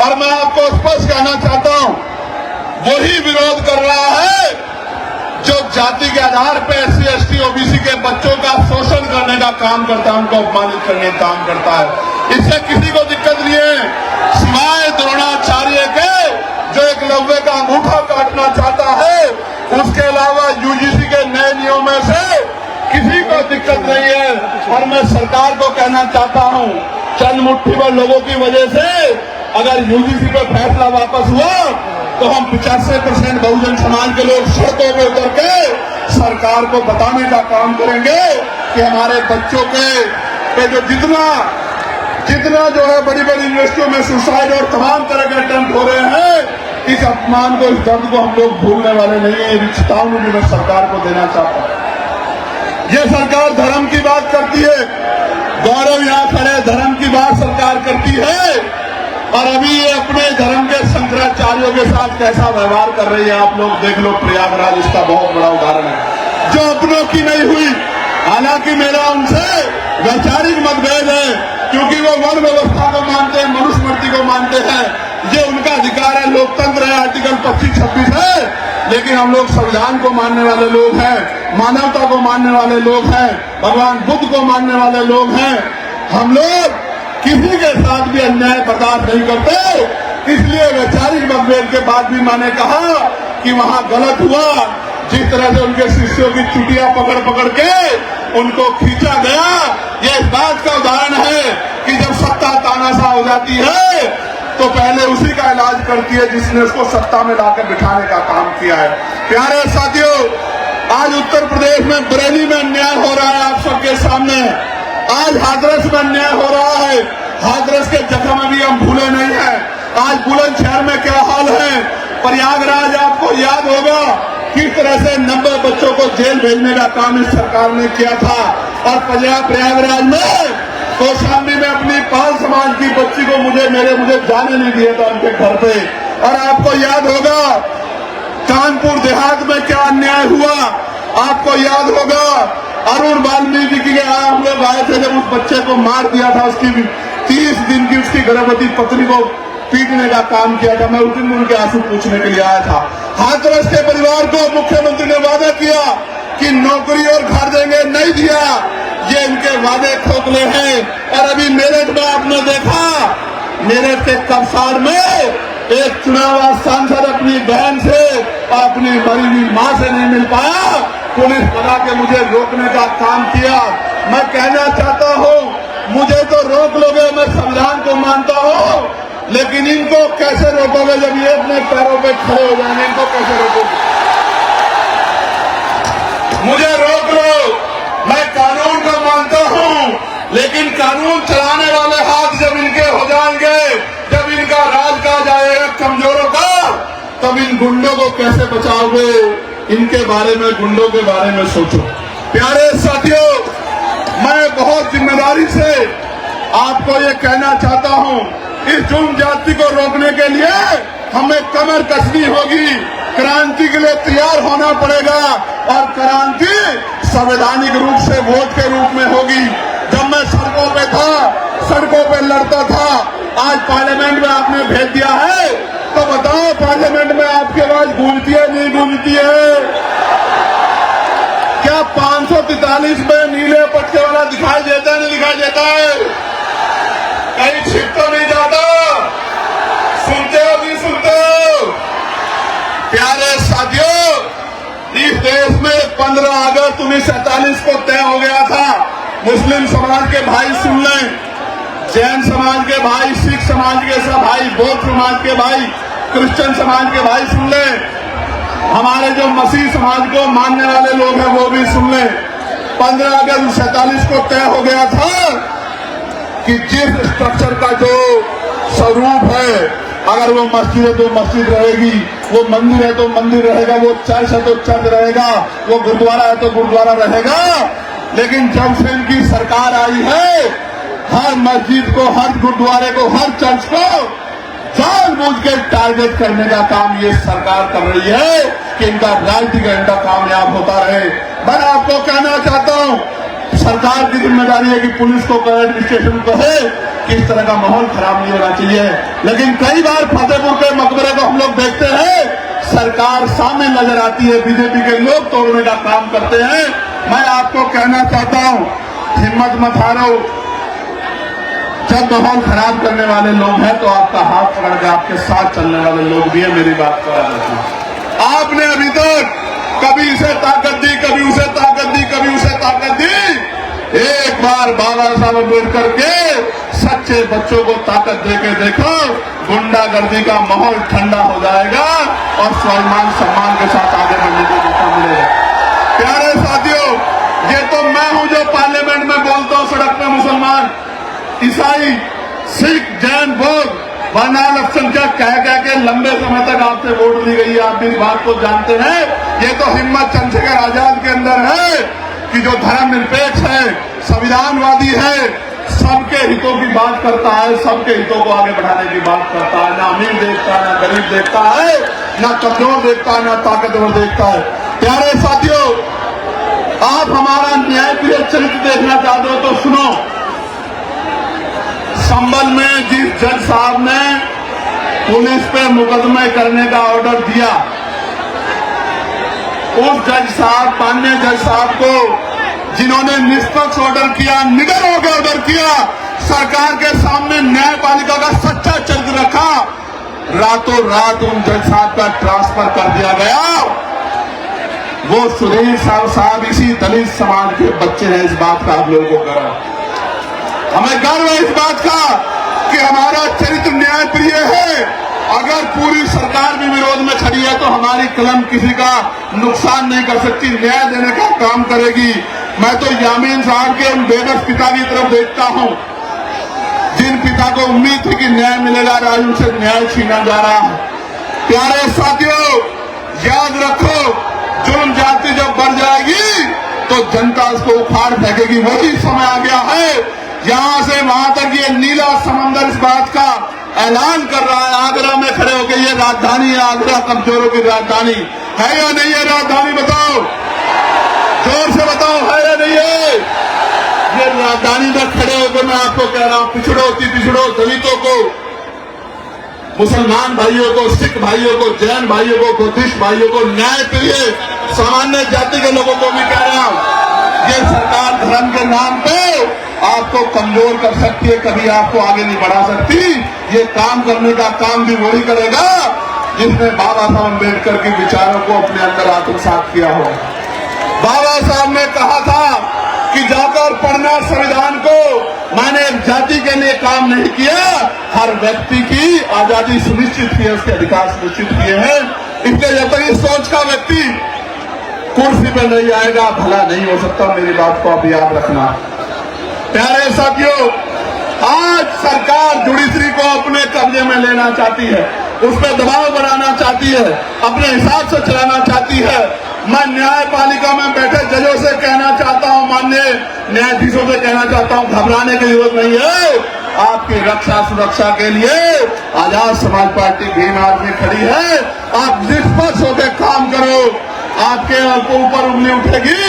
और मैं आपको स्पष्ट कहना चाहता हूं, वही विरोध कर रहा है जो जाति के आधार पर SC ST OBC के बच्चों का शोषण करने का काम करता है, उनको अपमानित करने का काम करता है। इससे किसी को दिक्कत नहीं है, सिवाय द्रोणाचार्य के जो एकलव्य का अंगूठा काटना चाहता है। उसके अलावा UGC के नए नियमों से किसी को दिक्कत नहीं है। और मैं सरकार को कहना चाहता हूं, चंद मुट्ठी भर लोगों की वजह से अगर UGC पे फैसला वापस हुआ तो हम 85% बहुजन समाज के लोग सड़कों पे उतर के सरकार को बताने का काम करेंगे कि हमारे बच्चों के जो जितना जो है बड़ी बड़ी यूनिवर्सिटियों में सुसाइड और तमाम तरह के अटेम्प्ट हो रहे हैं, इस अपमान को, इस दर्द को हम लोग भूलने वाले नहीं है। ये चेतावनी भी मैं सरकार को देना चाहता हूं। ये सरकार धर्म की बात करती है, गौरव यहां खड़े धर्म की बात सरकार करती है, और अभी ये अपने धर्म के शंकराचार्यों के साथ कैसा व्यवहार कर रही है आप लोग देख लो। प्रयागराज इसका बहुत बड़ा उदाहरण है, जो अपनों की नहीं हुई। हालांकि मेरा उनसे वैचारिक मतभेद है, क्योंकि वो वर्ण व्यवस्था को मानते हैं, मनुस्मृति को मानते हैं, ये उनका अधिकार है, लोकतंत्र है, आर्टिकल 25-26 है। लेकिन हम लोग संविधान को मानने वाले लोग हैं, मानवता को मानने वाले लोग हैं, भगवान बुद्ध को मानने वाले लोग हैं। हम लोग किसी के साथ भी अन्याय बर्दाश्त नहीं करते। इसलिए वैचारिक मतभेद के बाद भी मैंने कहा कि वहां गलत हुआ, जिस तरह से उनके शिष्यों की चुटिया पकड़ पकड़ के उनको खींचा गया। ये इस बात का उदाहरण है कि जब सत्ता तानाशाह हो जाती है तो पहले उसी का इलाज करती है जिसने उसको सत्ता में लाकर बिठाने का काम किया है। प्यारे साथियों, आज उत्तर प्रदेश में बरेली में अन्याय हो रहा है आप सबके सामने। आज हाथरस में अन्याय हो रहा है। हाथरस के जख्म अभी हम भूले नहीं है। आज बुलंदशहर में क्या हाल है। प्रयागराज आपको याद होगा किस तरह से 90 बच्चों को जेल भेजने का काम इस सरकार ने किया था। और प्रयागराज में कौशाम्बी में अपनी पाल समाज की बच्ची को मुझे जाने नहीं दिया था उनके घर पे। और आपको याद होगा कानपुर देहात में क्या अन्याय हुआ। आपको याद होगा अरुण वाल्मीकि के हम लोग आए थे जब उस बच्चे को मार दिया था, उसकी 30 दिन की उसकी गर्भवती पत्नी को पीटने का काम किया था। मैं उस दिन उनके आंसू पूछने के लिए आया था। हाथरस के परिवार को मुख्यमंत्री ने वादा किया कि नौकरी और घर देंगे, नहीं दिया। ये इनके वादे खोखले हैं। और अभी मेरठ में आपने देखा, मेरठ के कबसार में एक चुनाव सांसद अपनी बहन से और अपनी मरी हुई मां से नहीं मिल पाया। पुलिस बना के मुझे रोकने का काम किया। मैं कहना चाहता हूं, मुझे तो रोक लोगे, मैं संविधान को मानता हूं, लेकिन इनको कैसे रोकोगे जब ये अपने पैरों पे खड़े हो जाएंगे। इनको कैसे रोकोगे? मुझे रोक लो, मैं कानून को मानता हूं, लेकिन कानून चलाने वाले हाथ जब इनके हो जाएंगे, जब इनका राज कहा जाएगा कमजोरों का, तब इन गुंडों को कैसे बचाओगे? इनके बारे में, गुंडों के बारे में सोचो। प्यारे साथियों, मैं बहुत जिम्मेदारी से आपको ये कहना चाहता हूं, इस जुर्म जाति को रोकने के लिए हमें कमर कसनी होगी, क्रांति के लिए तैयार होना पड़ेगा। और क्रांति संवैधानिक रूप से वोट के रूप में होगी। जब मैं सड़कों पे था, सड़कों पे लड़ता था, आज पार्लियामेंट में आपने भेज दिया है, तो बताओ पार्लियामेंट में आपकी आवाज गूंजती है नहीं गूंजती है? क्या 543 में नीले पट्टे वाला दिखाई देता है नहीं दिखाई देता है? कहीं छिप तो नहीं जाता? सुनते हो नहीं सुनते हो? प्यारे साथियों, इस देश में 15 अगस्त 1947 को तय हो गया था। मुस्लिम समाज के भाई सुन लें, जैन समाज के भाई, सिख समाज के सब भाई, बौद्ध समाज के भाई, क्रिश्चियन समाज के भाई सुन लें, हमारे जो मसीह समाज को मानने वाले लोग हैं वो भी सुन लें। 15 अगस्त 1947 को तय हो गया था कि जिस स्ट्रक्चर का जो स्वरूप है, अगर वो मस्जिद है तो मस्जिद रहेगी, वो मंदिर है तो मंदिर रहेगा, वो चर्च है तो चर्च रहेगा, वो गुरुद्वारा है तो गुरुद्वारा रहेगा। लेकिन जब से इनकी सरकार आई है, हर मस्जिद को, हर गुरुद्वारे को, हर चर्च को जानबूझ के टारगेट करने का काम ये सरकार कर रही है कि इनका राजनीतिक एजेंडा कामयाब होता रहे। मैं आपको कहना चाहता हूं, सरकार की जिम्मेदारी है कि पुलिस को, एडमिनिस्ट्रेशन को है कि इस तरह का माहौल खराब नहीं होना चाहिए। लेकिन कई बार फतेहपुर के मकबरे को हम लोग देखते हैं, सरकार सामने नजर आती है, बीजेपी के लोग तोड़ने का काम करते हैं। मैं आपको कहना चाहता हूं, हिम्मत मत हारो। जब माहौल खराब करने वाले लोग हैं तो आपका हाथ पकड़ के आपके साथ चलने वाले लोग भी है। मेरी बात को याद रखना। आपने अभी तक कभी इसे ताकत दी, कभी उसे ताकत दी, कभी उसे ताकत दी। एक बार बाबा साहब अम्बेडकर के सच्चे बच्चों को ताकत देके देखो, गुंडागर्दी का माहौल ठंडा हो जाएगा और स्वाभिमान सम्मान के साथ आगे बढ़ने का मौका मिलेगा। प्यारे साथियों, ये तो मैं हूं जो पार्लियामेंट में बोलता हूं सड़क पे मुसलमान, ईसाई, सिख, जैन, बौद्ध, वरना अल्पसंख्यक कह के लंबे समय तक आपसे वोट ली गई है। आप भी इस बात को जानते हैं। ये तो हिम्मत चंद्रशेखर आजाद के अंदर है कि जो धर्मनिरपेक्ष है, संविधानवादी है, सबके हितों की बात करता है, सबके हितों को आगे बढ़ाने की बात करता है। ना अमीर देखता है, ना गरीब देखता है, ना कमजोर देखता है, ना ताकतवर देखता है। प्यारे साथियों, आप हमारा न्यायप्रिय चरित्र देखना चाहते हो तो सुनो। संभल में जिस जज साहब ने पुलिस पे मुकदमे करने का ऑर्डर दिया, उस जज साहब, माननीय जज साहब को जिन्होंने निष्पक्ष ऑर्डर किया, निडर होकर ऑर्डर किया, सरकार के सामने न्यायपालिका का सच्चा चरित्र रखा, रातों रात उन जज साहब का ट्रांसफर कर दिया गया। वो सुधीर साहब इसी दलित समाज के बच्चे हैं। इस बात का आप लोगों को गर्व, हमें गर्व है इस बात का कि हमारा चरित्र न्यायप्रिय है। अगर पूरी सरकार भी विरोध में खड़ी है तो हमारी कलम किसी का नुकसान नहीं कर सकती, न्याय देने का काम करेगी। मैं तो यामीन साहब के उन बेबस पिता की तरफ देखता हूं, जिन पिता को उम्मीद थी कि न्याय मिलेगा, आज उनसे न्याय छीना जा रहा है। प्यारे साथियों, याद रखो, जुल्म जाति जब बढ़ जाएगी तो जनता उसको उखाड़ फेंकेगी। वही समय आ गया है। यहां से वहां तक ये नीला समंदर इस बात का ऐलान कर रहा है, आगरा में खड़े होकर, ये राजधानी है, आगरा कमजोरों की राजधानी है या नहीं है? राजधानी बताओ, जोर से बताओ, है या नहीं है? ये राजधानी में खड़े होकर मैं आपको कह रहा हूं, पिछड़ो दलितों को, मुसलमान भाइयों को, सिख भाइयों को, जैन भाइयों को, बुद्धिस्ट भाइयों को, न्याय प्रिय सामान्य जाति के लोगों को भी कह रहा हूं, ये सरकार धर्म के नाम पे आपको कमजोर कर सकती है, कभी आपको आगे नहीं बढ़ा सकती। ये काम करने का काम भी वही करेगा जिसने बाबा साहब अम्बेडकर के विचारों को अपने अंदर आत्मसात किया हो। बाबा साहब ने कहा था कि जाकर पढ़ना संविधान को, मैंने एक जाति के लिए काम नहीं किया, हर व्यक्ति की आजादी सुनिश्चित की है, उसके अधिकार सुनिश्चित किए हैं। इसलिए जब तक इस सोच का व्यक्ति कुर्सी पर नहीं आएगा, भला नहीं हो सकता। मेरी बात को आप याद रखना। प्यारे साथियों, आज सरकार जुडिशरी को अपने कब्जे में लेना चाहती है, उस पर दबाव बनाना चाहती है, अपने हिसाब से चलाना चाहती है। मैं न्यायपालिका में बैठे जजों से कहना चाहता हूं, माननीय न्यायाधीशों से कहना चाहता हूं, घबराने की जरूरत नहीं है। आपकी रक्षा सुरक्षा के लिए आजाद समाज पार्टी भीम आर्मी खड़ी है। आप निष्पक्ष होकर काम करो। आपके ऊपर उंगली उठेगी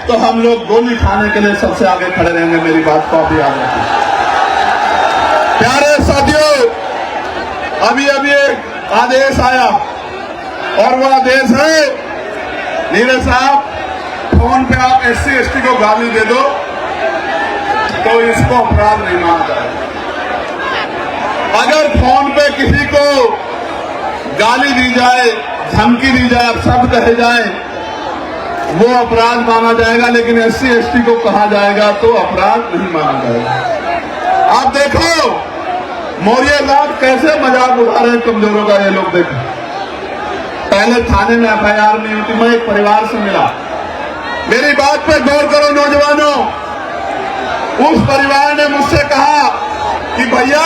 तो हम लोग गोली खाने के लिए सबसे आगे खड़े रहेंगे। मेरी बात को आप याद रखें। प्यारे साथियों, अभी एक आदेश आया और वो आदेश है, नीरज साहब, फोन पे आप SC ST को गाली दे दो तो इसको अपराध नहीं माना जाएगा। अगर फोन पे किसी को गाली दी जाए, धमकी दी जाए, अपशब्द कहे जाए, वो अपराध माना जाएगा, लेकिन SC ST को कहा जाएगा तो अपराध नहीं माना जाएगा। आप देखो मौर्य लाल कैसे मजाक उड़ा रहे हैं कमजोरों का। ये लोग देखो, पहले थाने में FIR नहीं होती। मैं एक परिवार से मिला, मेरी बात पे गौर करो नौजवानों। उस परिवार ने मुझसे कहा कि भैया,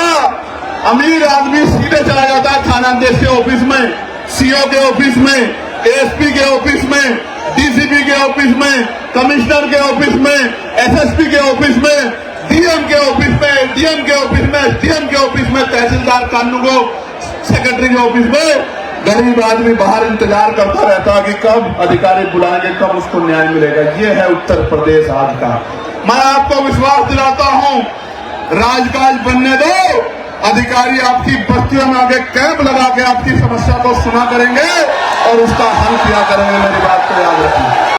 अमीर आदमी सीधे चला जाता है थानाध्यक्ष के ऑफिस में, CO के ऑफिस में, ASP के ऑफिस में, DCP के ऑफिस में, कमिश्नर के ऑफिस में, SSP के ऑफिस में, DM के ऑफिस में, DM के ऑफिस में, SDM के ऑफिस में, तहसीलदार कानूनगो सेक्रेटरी के ऑफिस में। गरीब आदमी बाहर इंतजार करता रहता है कि कब अधिकारी बुलाएंगे, कब उसको न्याय मिलेगा। ये है उत्तर प्रदेश आज का। मैं आपको विश्वास दिलाता हूं, राजकाज बनने दो। अधिकारी आपकी बस्तियों में आगे कैंप लगा के आपकी समस्या को सुना करेंगे और उसका हल किया करेंगे।